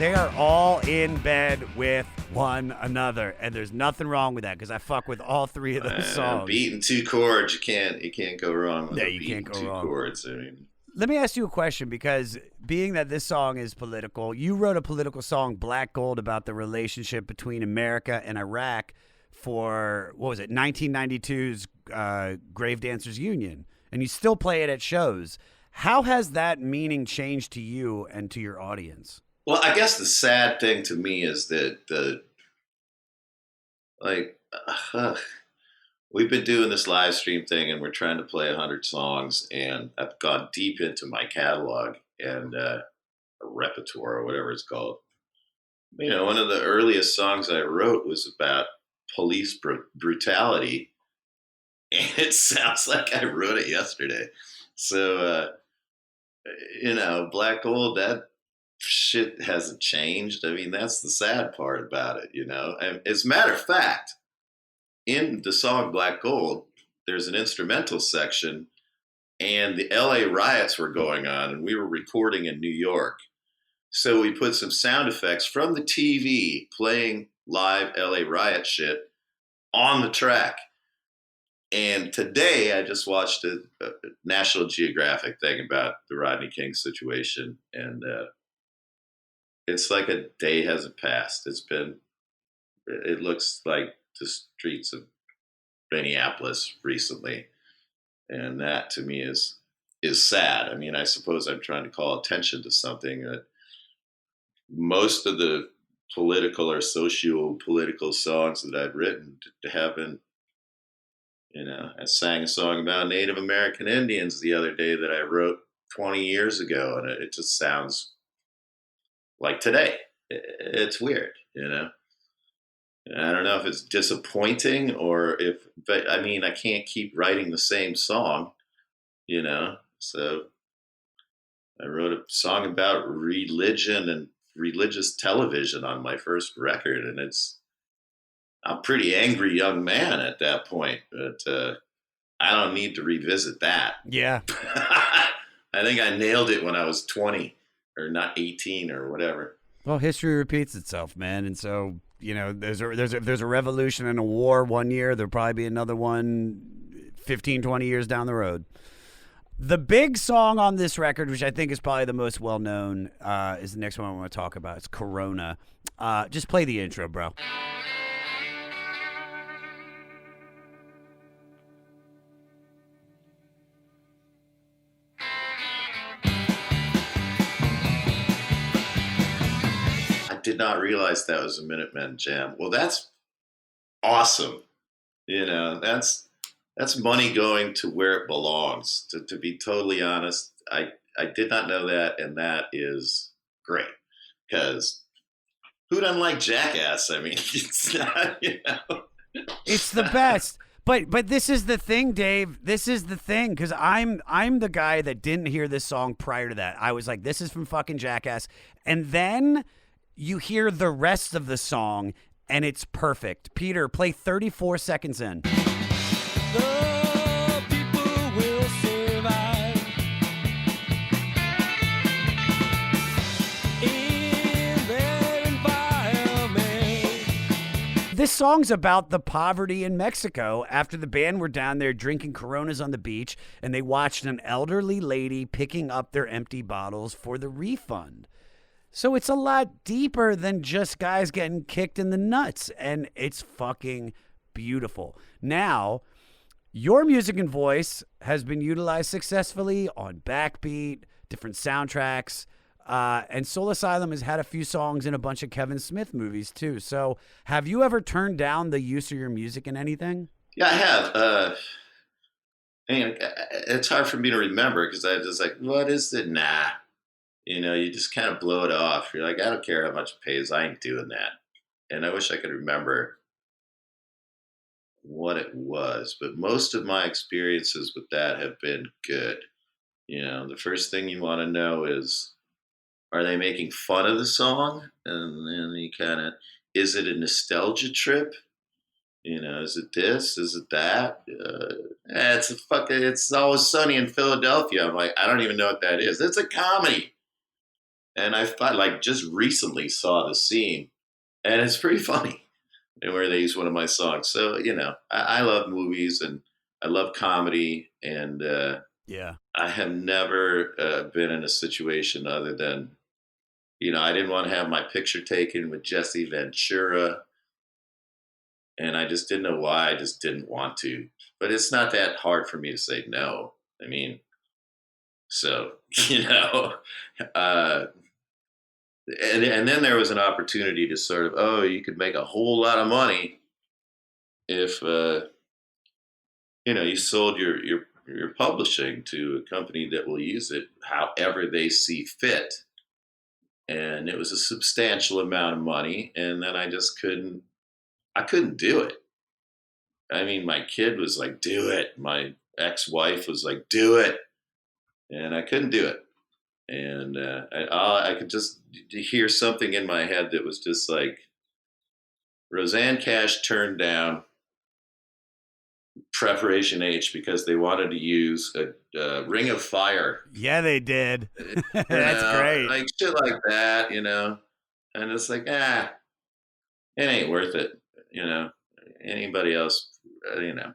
They are all in bed with one another, and there's nothing wrong with that because I fuck with all three of those songs. Beating two chords, you can't go wrong with you beating can't go two wrong. chords. I mean, let me ask you a question, because being that this song is political, you wrote a political song, Black Gold, about the relationship between America and Iraq for, what was it, 1992's Grave Dancers Union, and you still play it at shows. How has that meaning changed to you and to your audience? Well, I guess the sad thing to me is that we've been doing this live stream thing, and we're trying to play 100 songs, and I've gone deep into my catalog and a repertoire or whatever it's called. You know, one of the earliest songs I wrote was about police brutality, and it sounds like I wrote it yesterday. So, you know, Black Gold, that shit hasn't changed. I mean, that's the sad part about it, you know. And as a matter of fact, in the song Black Gold, there's an instrumental section, and the LA riots were going on, and we were recording in New York. So we put some sound effects from the TV playing live LA riot shit on the track. And today I just watched a National Geographic thing about the Rodney King situation, and it's like a day hasn't passed. It looks like the streets of Minneapolis recently, and that to me is sad. I mean, I suppose I'm trying to call attention to something that most of the political or socio-political songs that I've written haven't. You know, I sang a song about Native American Indians the other day that I wrote 20 years ago, and it just sounds like today. It's weird, you know. I don't know if it's disappointing but I mean, I can't keep writing the same song, you know. So I wrote a song about religion and religious television on my first record, and I'm a pretty angry young man at that point, but I don't need to revisit that. Yeah. I think I nailed it when I was 20 or not 18 or whatever. Well, history repeats itself, man. And so, you know, there's a revolution and a war one year. There'll probably be another one 15, 20 years down the road. The big song on this record, which I think is probably the most well-known, is the next one I want to talk about. It's Corona. Just play the intro, bro. Did not realize that was a Minutemen jam. Well, that's awesome. You know, that's money going to where it belongs. To be totally honest, I did not know that, and that is great, because who doesn't like Jackass? I mean, it's not, you know. It's the best. But this is the thing, Dave. This is the thing, because I'm the guy that didn't hear this song prior to that. I was like, this is from fucking Jackass, and then you hear the rest of the song, and it's perfect. Peter, play 34 seconds in. The people will survive in their environment. This song's about the poverty in Mexico after the band were down there drinking Coronas on the beach, and they watched an elderly lady picking up their empty bottles for the refund. So it's a lot deeper than just guys getting kicked in the nuts, and it's fucking beautiful. Now, your music and voice has been utilized successfully on Backbeat, different soundtracks, and Soul Asylum has had a few songs in a bunch of Kevin Smith movies too. So have you ever turned down the use of your music in anything? Yeah, I have. I mean, it's hard for me to remember, because I was just like, what is it? Nah. You know, you just kind of blow it off. You're like, I don't care how much it pays. I ain't doing that. And I wish I could remember what it was. But most of my experiences with that have been good. You know, the first thing you want to know is, are they making fun of the song? And then you kind of, is it a nostalgia trip? You know, is it this? Is it that? It's Always Sunny in Philadelphia. I'm like, I don't even know what that is. It's a comedy. And I like just recently saw the scene, and it's pretty funny where they use one of my songs. So I love movies and I love comedy, and Yeah. I have never been in a situation other than I didn't want to have my picture taken with Jesse Ventura, and I just didn't know why. I just didn't want to. But it's not that hard for me to say no. I mean, so uh, and then there was an opportunity to sort of, you could make a whole lot of money if you sold your publishing to a company that will use it however they see fit. And it was a substantial amount of money, and then I couldn't do it. I mean, my kid was like, do it. My ex-wife was like, do it. And I couldn't do it. And I could just hear something in my head that was just like, Roseanne Cash turned down Preparation H because they wanted to use a Ring of Fire. Yeah, they did. That's great. Like shit like that, And it's like, it ain't worth it, Anybody else, And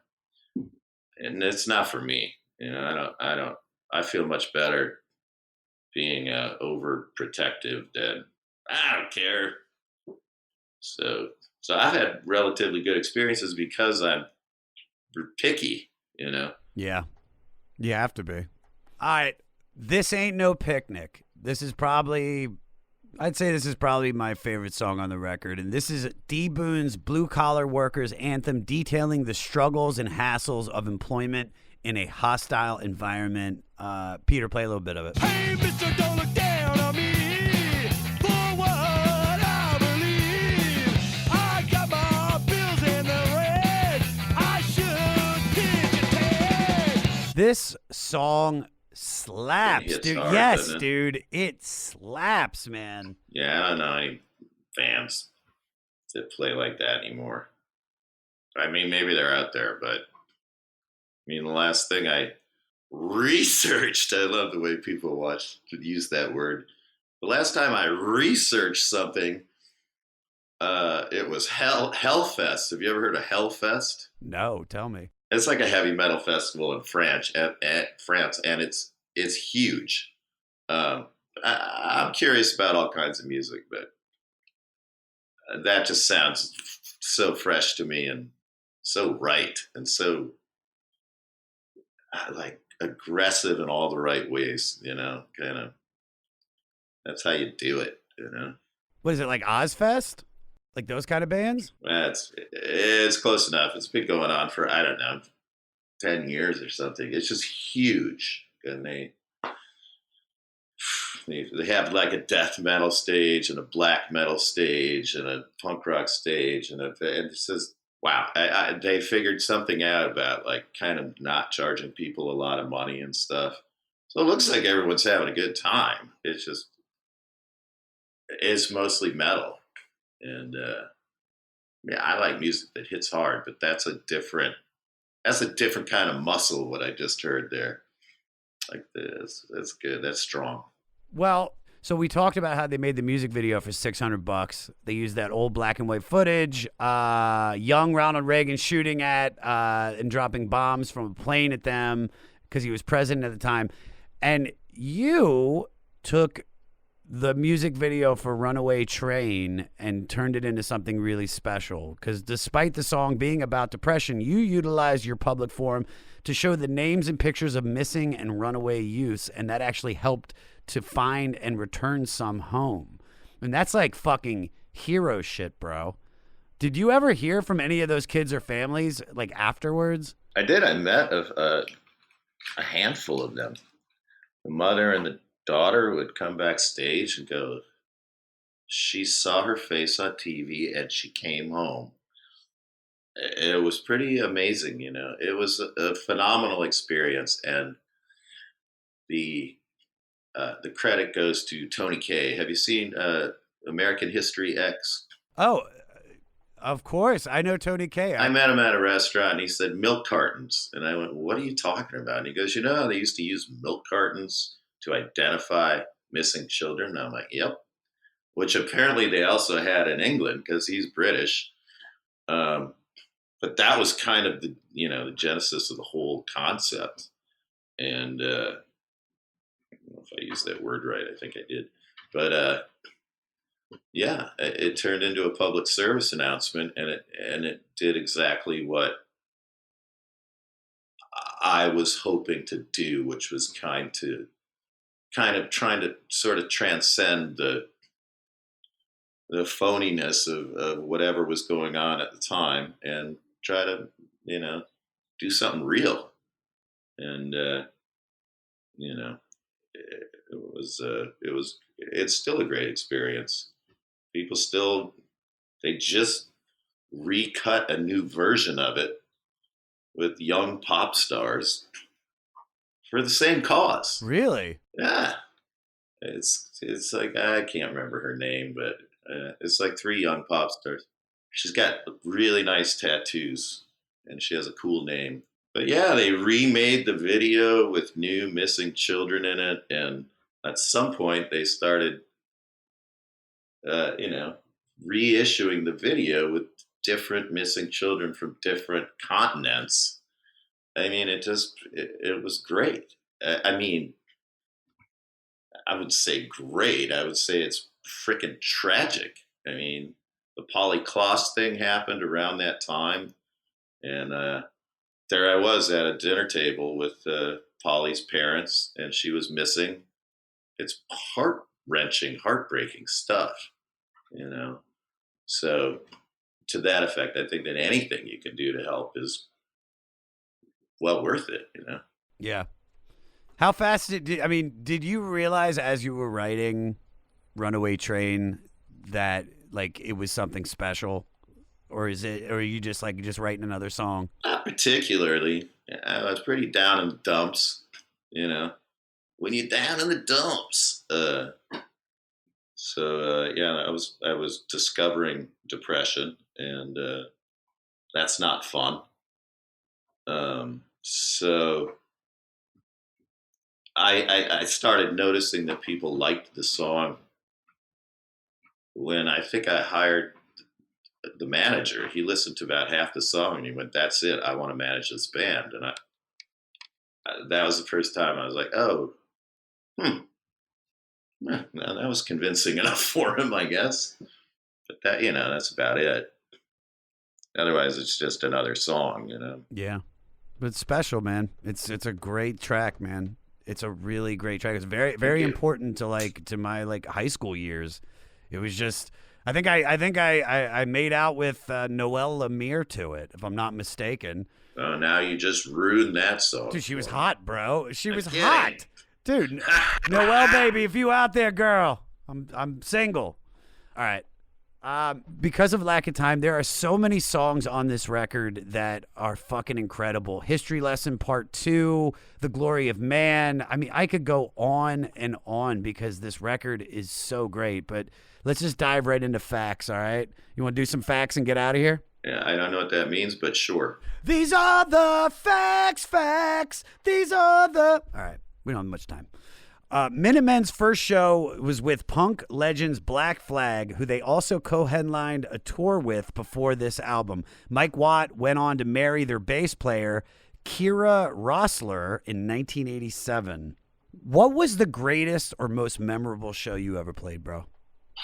it's not for me, I feel much better being overprotective than I don't care. So I've had relatively good experiences because I'm picky, Yeah. You have to be. All right. This ain't no picnic. I'd say this is probably my favorite song on the record. And this is D. Boone's Blue Collar Workers Anthem, detailing the struggles and hassles of employment in a hostile environment. Peter, play a little bit of it. Hey, mister, don't look down on me for what I believe. I got my bills in the red. I should pitch a tent. This song slaps, It dude. hits hard, Yes, doesn't it? dude. It slaps, man. Yeah, I don't know any fans that play like that anymore. I mean, maybe they're out there, but the last thing I researched, I love the way people use that word. The last time I researched something, it was Hellfest. Have you ever heard of Hellfest? No, tell me. It's like a heavy metal festival in France, and it's huge. I'm curious about all kinds of music, but that just sounds so fresh to me and so right and so like aggressive in all the right ways, kind of. That's how you do it, What is it, like Ozfest? Like those kind of bands? It's close enough. It's been going on for, I don't know, 10 years or something. It's just huge. And they have like a death metal stage and a black metal stage and a punk rock stage. And it says, wow, they figured something out about like kind of not charging people a lot of money and stuff. So it looks like everyone's having a good time. It's mostly metal. And I like music that hits hard, but that's a different kind of muscle. What I just heard there, like this, that's good. That's strong. Well, so we talked about how they made the music video for $600. They used that old black and white footage, young Ronald Reagan shooting at and dropping bombs from a plane at them because he was president at the time, and you took the music video for Runaway Train and turned it into something really special, because despite the song being about depression, you utilized your public forum to show the names and pictures of missing and runaway youths, and that actually helped to find and return some home. And that's like fucking hero shit, bro. Did you ever hear from any of those kids or families like afterwards? I did. I met a handful of them. The mother and the daughter would come backstage and go, she saw her face on TV and she came home. It was pretty amazing, It was a phenomenal experience, and the credit goes to Tony Kaye. Have you seen American History X? Oh, of course. I know Tony Kaye. I met him at a restaurant and he said milk cartons. And I went, what are you talking about? And he goes, how they used to use milk cartons to identify missing children? And I'm like, yep. Which apparently they also had in England because he's British. But that was kind of the the genesis of the whole concept. And I don't know if I used that word right. I think I did. But yeah, it turned into a public service announcement, and it did exactly what I was hoping to do, which was kind of trying to sort of transcend the phoniness of whatever was going on at the time and try to do something real. And it's still a great experience. People still, they just recut a new version of it with young pop stars for the same cause. Really? Yeah. It's like, I can't remember her name, but it's like 3 young pop stars. She's got really nice tattoos and she has a cool name. But yeah, they remade the video with new missing children in it. And at some point they started, reissuing the video with different missing children from different continents. I mean, it was great. I mean, I would say great. I would say it's freaking tragic. I mean, the Polly Kloss thing happened around that time. And there I was at a dinner table with Polly's parents, and she was missing. It's heart-wrenching, heartbreaking stuff, So to that effect, I think that anything you can do to help is well worth it, Yeah. How fast did you realize as you were writing Runaway Train that like it was something special? Or are you just writing another song? Not particularly. I was pretty down in the dumps, when you're down in the dumps. I was discovering depression, and that's not fun. So I started noticing that people liked the song when I think I hired the manager. He listened to about half the song and he went, "That's it. I want to manage this band." And that was the first time I was like, "Oh, well, that was convincing enough for him, I guess." But that's about it. Otherwise, it's just another song, Yeah, but it's special, man. It's a great track, man. It's a really great track. It's very, very important to my high school years. It was just, I think I made out with Noelle Lemire to it, if I'm not mistaken. Oh, now you just ruined that song. Dude, she was hot, bro. She was hot. Dude, Noelle, baby, if you out there, girl, I'm single. All right. Because of lack of time, there are so many songs on this record that are fucking incredible. History Lesson Part 2, The Glory of Man. I mean, I could go on and on because this record is so great, but let's just dive right into facts, all right? You want to do some facts and get out of here? Yeah, I don't know what that means, but sure. These are the facts. These are the... All right, we don't have much time. Minutemen's first show was with punk legends Black Flag, who they also co-headlined a tour with before this album. Mike Watt went on to marry their bass player, Kira Rossler, in 1987. What was the greatest or most memorable show you ever played, bro?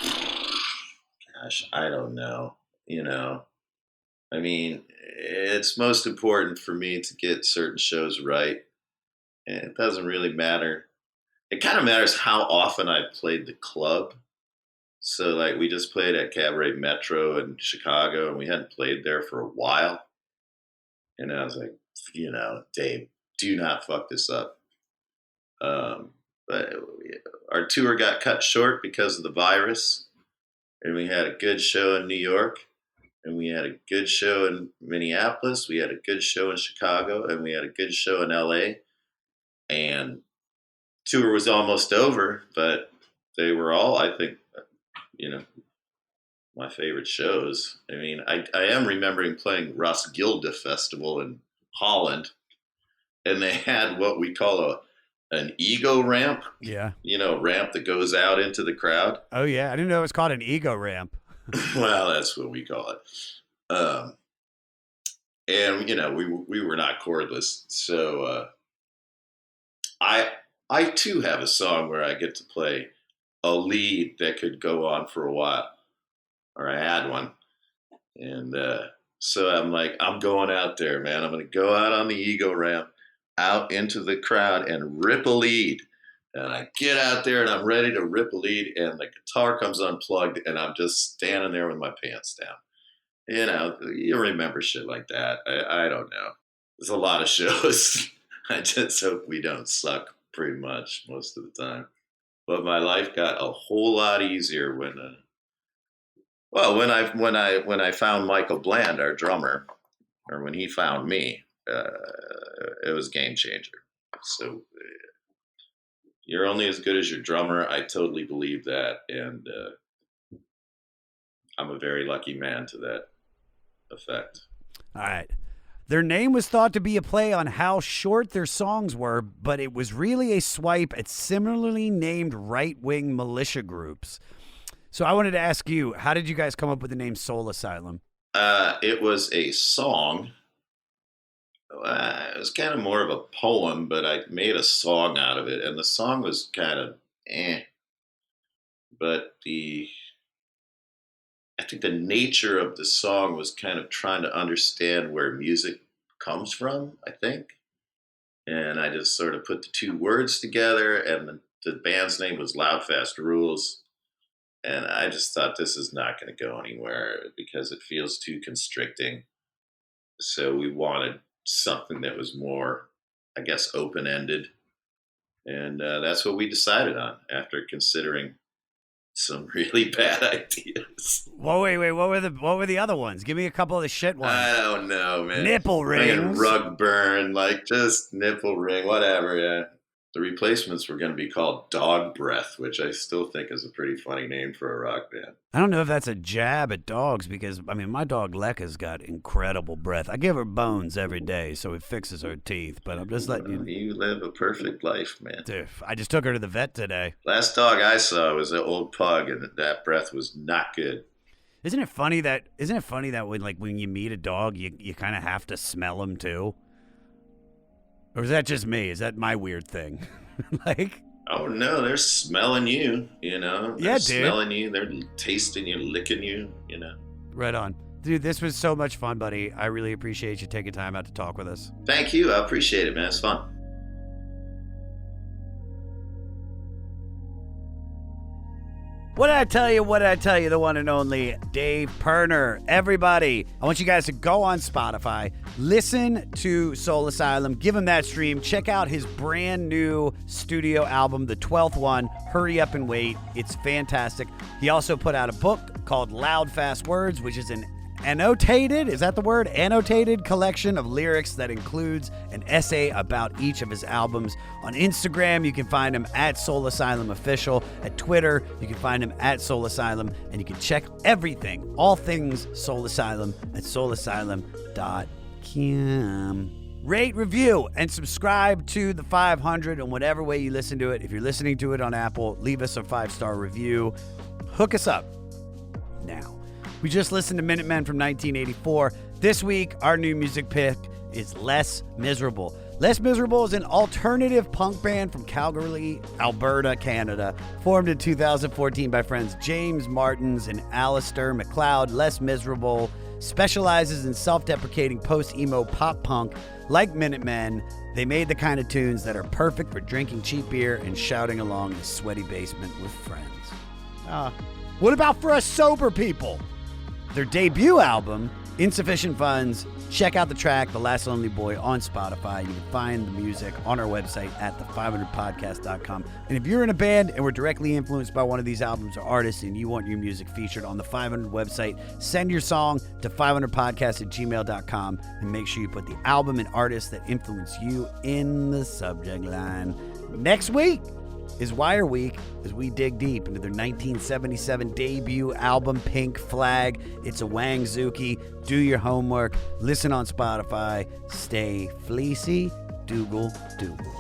Gosh, I don't know. I mean, it's most important for me to get certain shows right. And it doesn't really matter. It kind of matters how often I played the club. So, we just played at Cabaret Metro in Chicago, and we hadn't played there for a while. And I was like, Dave, do not fuck this up. But our tour got cut short because of the virus. And we had a good show in New York. And we had a good show in Minneapolis. We had a good show in Chicago. And we had a good show in LA. And tour was almost over, but they were all, I think, my favorite shows. I mean, I am remembering playing Roskilde Festival in Holland, and they had what we call an ego ramp. Yeah. Ramp that goes out into the crowd. Oh, yeah. I didn't know it was called an ego ramp. Well, that's what we call it. And we were not cordless, so I too have a song where I get to play a lead that could go on for a while, or I had one, and so I'm like, I'm going out there, man. I'm going to go out on the ego ramp, out into the crowd, and rip a lead. And I get out there and I'm ready to rip a lead, and the guitar comes unplugged, and I'm just standing there with my pants down. You remember shit like that. I don't know. There's a lot of shows. I just hope we don't suck pretty much most of the time. But my life got a whole lot easier when I found Michael Bland, our drummer, or when he found me. It was a game changer. So you're only as good as your drummer. I totally believe that, and I'm a very lucky man to that effect. All right. Their name was thought to be a play on how short their songs were, but it was really a swipe at similarly named right-wing militia groups. So I wanted to ask you, how did you guys come up with the name Soul Asylum? It was a song. It was kind of more of a poem, but I made a song out of it, and the song was kind of But I think the nature of the song was kind of trying to understand where music comes from, I think. And I just sort of put the two words together, and the band's name was Loud Fast Rules. And I just thought, this is not going to go anywhere because it feels too constricting. So we wanted something that was more, I guess, open-ended. And that's what we decided on after considering some really bad ideas. Whoa, wait. What were the other ones? Give me a couple of the shit ones. I don't know, man. Nipple rings. Rug burn, just nipple ring, whatever, yeah. The replacements were going to be called Dog Breath, which I still think is a pretty funny name for a rock band. I don't know if that's a jab at dogs because, my dog Lekka's got incredible breath. I give her bones every day so it fixes her teeth, but I'm just letting you... You live a perfect life, man. Dude, I just took her to the vet today. Last dog I saw was an old pug, and that breath was not good. Isn't it funny that when you meet a dog, you kind of have to smell him too? Or is that just me? Is that my weird thing? Oh no, they're smelling you, They're smelling you, they're tasting you, licking you, Right on. Dude, this was so much fun, buddy. I really appreciate you taking time out to talk with us. Thank you. I appreciate it, man. It's fun. What did I tell you? The one and only Dave Pirner. Everybody, I want you guys to go on Spotify, listen to Soul Asylum, give him that stream, check out his brand new studio album, the 12th one, Hurry Up and Wait. It's fantastic. He also put out a book called Loud Fast Words, which is an annotated collection of lyrics that includes an essay about each of his albums. On Instagram, you can find him at Soul Asylum Official. At Twitter, you can find him at Soul Asylum. And you can check everything, all things Soul Asylum at soulasylum.com. Rate, review, and subscribe to the 500 in whatever way you listen to it. If you're listening to it on Apple, leave us a 5-star review. Hook us up now. We just listened to Minutemen from 1984. This week, our new music pick is Less Miserable. Less Miserable is an alternative punk band from Calgary, Alberta, Canada, formed in 2014 by friends James Martins and Alistair McLeod. Less Miserable specializes in self-deprecating post-emo pop punk. Like Minutemen, they made the kind of tunes that are perfect for drinking cheap beer and shouting along the sweaty basement with friends. What about for us sober people? Their debut album, Insufficient Funds, check out the track, The Last Lonely Boy, on Spotify. You can find the music on our website at the500podcast.com. And if you're in a band and were directly influenced by one of these albums or artists and you want your music featured on the 500 website, send your song to 500podcast@gmail.com and make sure you put the album and artist that influenced you in the subject line. Next week is Wire Week as we dig deep into their 1977 debut album, Pink Flag. It's a Wangzuki. Do your homework. Listen on Spotify. Stay fleecy. Doogle, doogle.